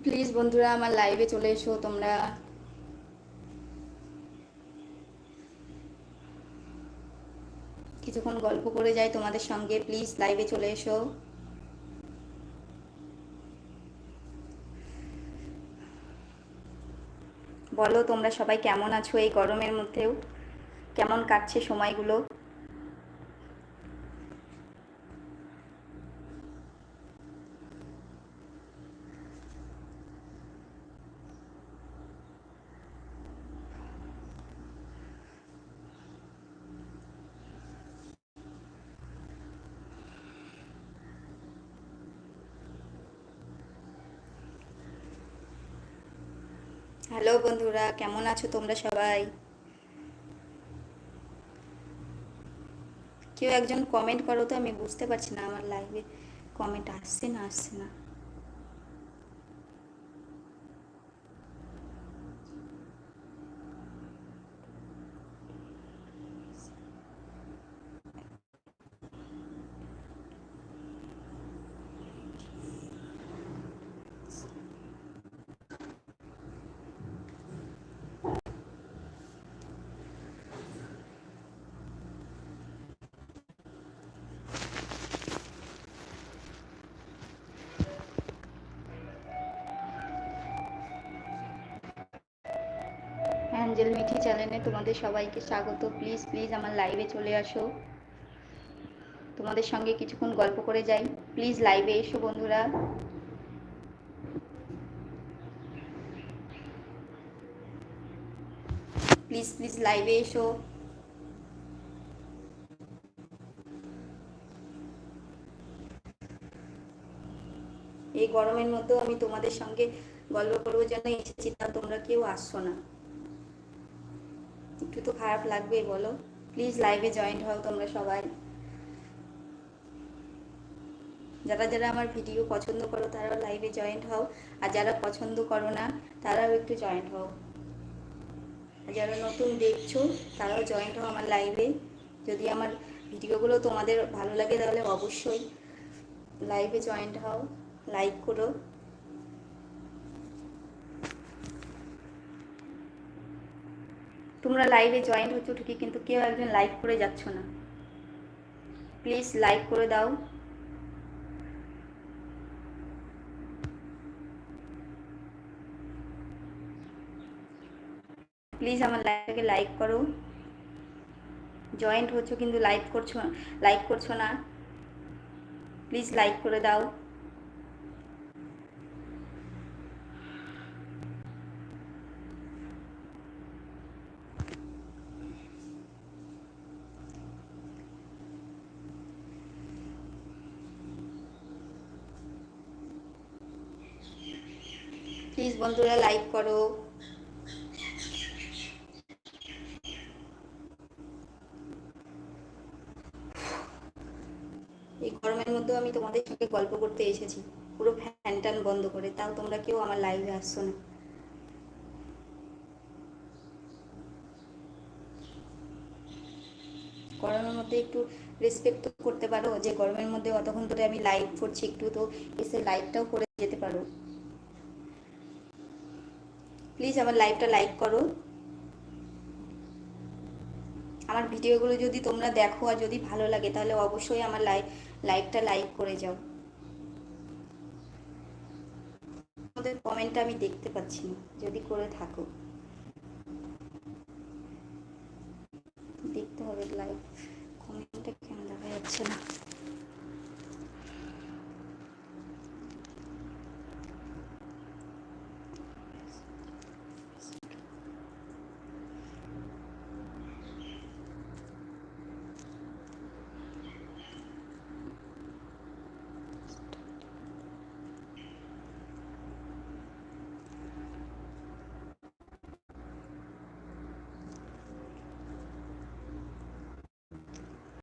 Please বন্ধুরা আমার লাইভে চলে এসো তোমরা। কিছুক্ষণ গল্প করে যাই তোমাদের সঙ্গে, প্লিজ লাইভে চলে এসো। বলো তোমরা সবাই কেমন আছো এই গরমের মধ্যেও, কেমন কাটছে সময়গুলো। হ্যালো বন্ধুরা, কেমন আছো তোমরা সবাই? কেউ একজন কমেন্ট করো তো, আমি বুঝতে পারছি না আমার লাইভে কমেন্ট আসছে না আসছে না। অ্যাঞ্জেল মিঠি চ্যানেলে তোমাদের সবাইকে স্বাগত। প্লিজ প্লিজ আমার লাইভে চলে আসো, তোমাদের সঙ্গে কিছুক্ষণ গল্প করে যাই। প্লিজ লাইভে এসো বন্ধুরা, প্লিজ প্লিজ লাইভে এসো। এই গরমের মধ্যেও আমি তোমাদের সঙ্গে গল্প করবো জন্য এসেছি, তা তোমরা কেউ আসছো না, একটু তো খারাপ লাগবে বলো। প্লিজ লাইভে জয়েন্ট হও তোমরা সবাই। যারা যারা আমার ভিডিও পছন্দ করো তারাও লাইভে জয়েন্ট হও, আর যারা পছন্দ করো না তারাও একটু জয়েন্ট হও। আর যারা নতুন দেখছো তারাও জয়েন্ট হও আমার লাইভে। যদি আমার ভিডিওগুলো তোমাদের ভালো লাগে তাহলে অবশ্যই লাইভে জয়েন্ট হও, লাইক করো। তোমরা লাইভে জয়েন্ট হচ্ছ ঠিকই, কিন্তু কেউ একজন লাইক করে যাচ্ছ না। প্লিজ লাইক করে দাও। প্লিজ আমার লাইভটাকে লাইক করো। জয়েন্ট হচ্ছ কিন্তু লাইক করছো না। প্লিজ লাইক করে দাও। প্লিজ বন্ধুরা লাইক করো। এই গরমের মধ্যেও আমি তোমাদের সঙ্গে গল্প করতে এসেছি, পুরো ফ্যান ট্যান বন্ধ করে, তাও তোমরা কেউ আমার লাইভে আসছো না। গরমের মধ্যে একটু রেসপেক্ট তো করতে পারো, যে গরমের মধ্যে অতক্ষণ ধরে আমি লাইভ করছি, একটু তো এসে লাইভটাও করে যেতে পারো। প্লিজ আমার লাইভটা লাইক করো। আমার ভিডিওগুলো যদি তোমরা দেখো আর যদি ভালো লাগে তাহলে অবশ্যই আমার লাইভটা লাইক করে যাও। তোমাদের কমেন্টটা আমি দেখতে পাচ্ছি না, যদি করে থাকো দেখতে হবে। লাইভ কমেন্টটা কেন দেখা যাচ্ছে না?